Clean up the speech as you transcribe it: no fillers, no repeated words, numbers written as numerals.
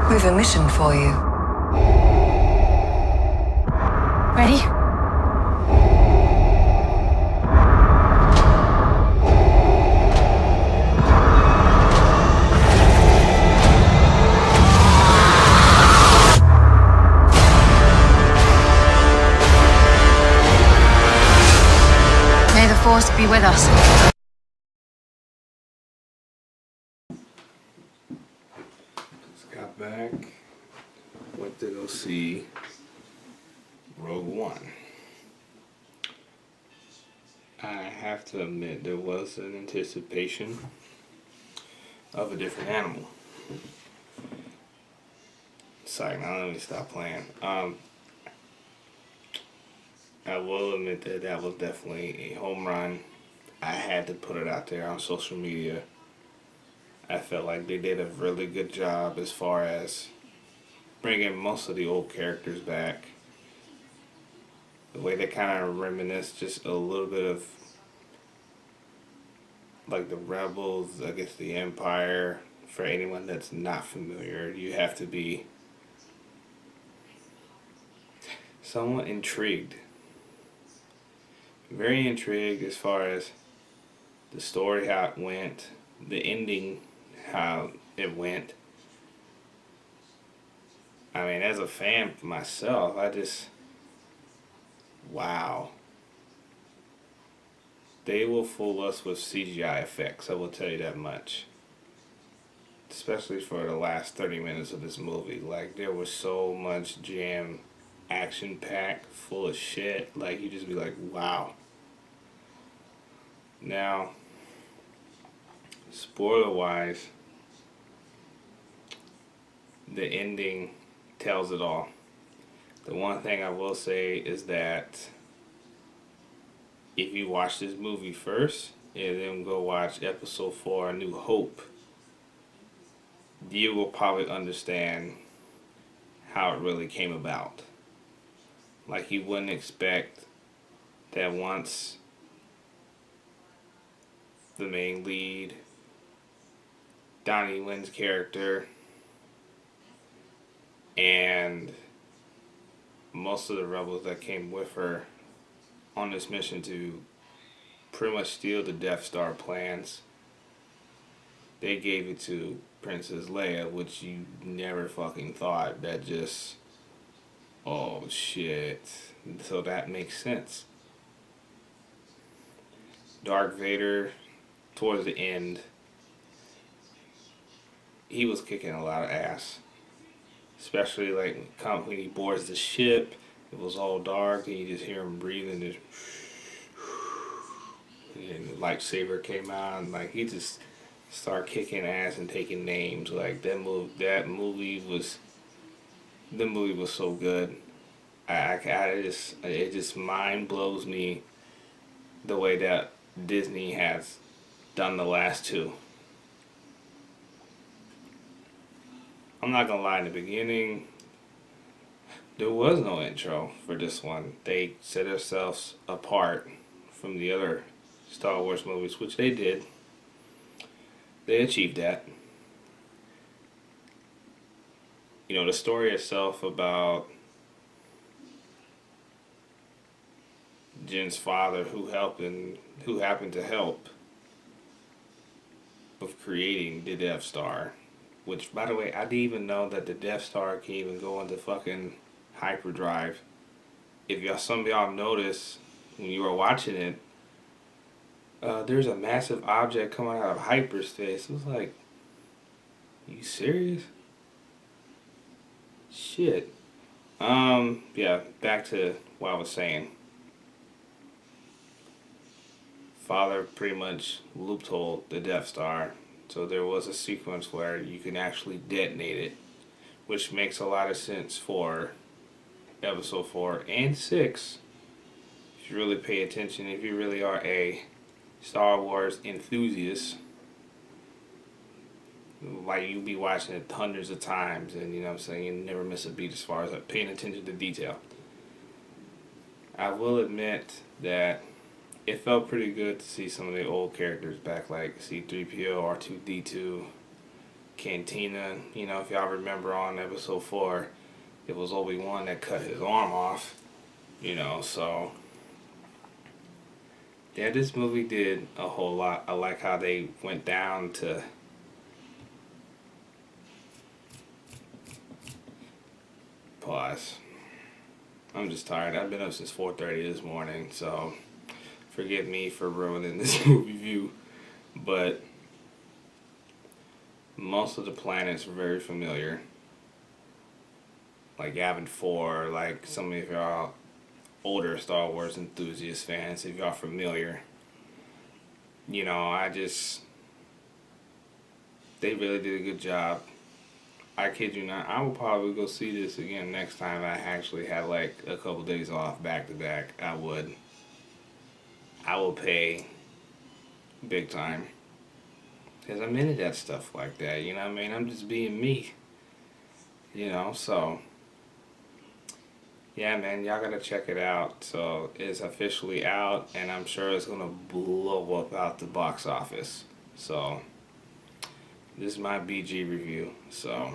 We've a mission for you. Ready? May the Force be with us. Just got back. Went to go see Rogue One. I have to admit there was an anticipation of a different animal. Sorry, now let me stop playing. I will admit that that was definitely a home run. I had to put it out there on social media. I felt like they did a really good job as far as bringing most of the old characters back. The way they kind of reminisce just a little bit of like the Rebels against the Empire. For anyone that's not familiar, you have to be somewhat intrigued. Very intrigued as far as the story, how it went, the ending, how it went. I mean, as a fan myself, wow. They will fool us with CGI effects, I will tell you that much. Especially for the last 30 minutes of this movie. Like, there was so much jam, action-packed, full of shit. Like, you just be like, wow. Now, spoiler-wise, the ending tells it all. The one thing I will say is that if you watch this movie first and then go watch episode 4, A New Hope, you will probably understand how it really came about. Like, you wouldn't expect that once the main lead, Donnie Yen's character, and most of the rebels that came with her on this mission to pretty much steal the Death Star plans, they gave it to Princess Leia, which you never fucking thought. That just, oh shit. So that makes sense. Darth Vader, towards the end, he was kicking a lot of ass. Especially like when he boards the ship, it was all dark and you just hear him breathing. Just, and the lightsaber came out and like he just started kicking ass and taking names. Like the movie was so good. It just mind blows me the way that Disney has done the last two. I'm not gonna lie, in the beginning, there was no intro for this one. They set themselves apart from the other Star Wars movies, which they did. They achieved that. You know, the story itself about Jen's father who happened to help with creating the Death Star. Which, by the way, I didn't even know that the Death Star can even go into fucking hyperdrive. If some of y'all noticed when you were watching it, there's a massive object coming out of hyperspace. It was like, you serious? Shit. Yeah, back to what I was saying. Father pretty much loopholed the Death Star. So there was a sequence where you can actually detonate it, which makes a lot of sense for episode 4 and 6. If you really pay attention, if you really are a Star Wars enthusiast, like you'll be watching it hundreds of times and you know what I'm saying, you never miss a beat as far as like paying attention to detail. I will admit that it felt pretty good to see some of the old characters back, like C-3PO, R2-D2, cantina. You know, if y'all remember on episode 4, it was Obi-Wan that cut his arm off. You know, so yeah, this movie did a whole lot. I like how they went down to pause. I'm just tired. I've been up since 4:30 this morning, so forgive me for ruining this movie view. But most of the planets are very familiar. Like Yavin 4, like some of y'all older Star Wars enthusiast fans, if y'all familiar. You know, they really did a good job. I kid you not, I will probably go see this again next time I actually had like a couple days off back to back. I would. I will pay big time. Because I'm into that stuff like that, you know what I mean? I'm just being me. You know, so yeah, man, y'all gotta check it out. So it's officially out, and I'm sure it's gonna blow up out the box office. So this is my BG review. So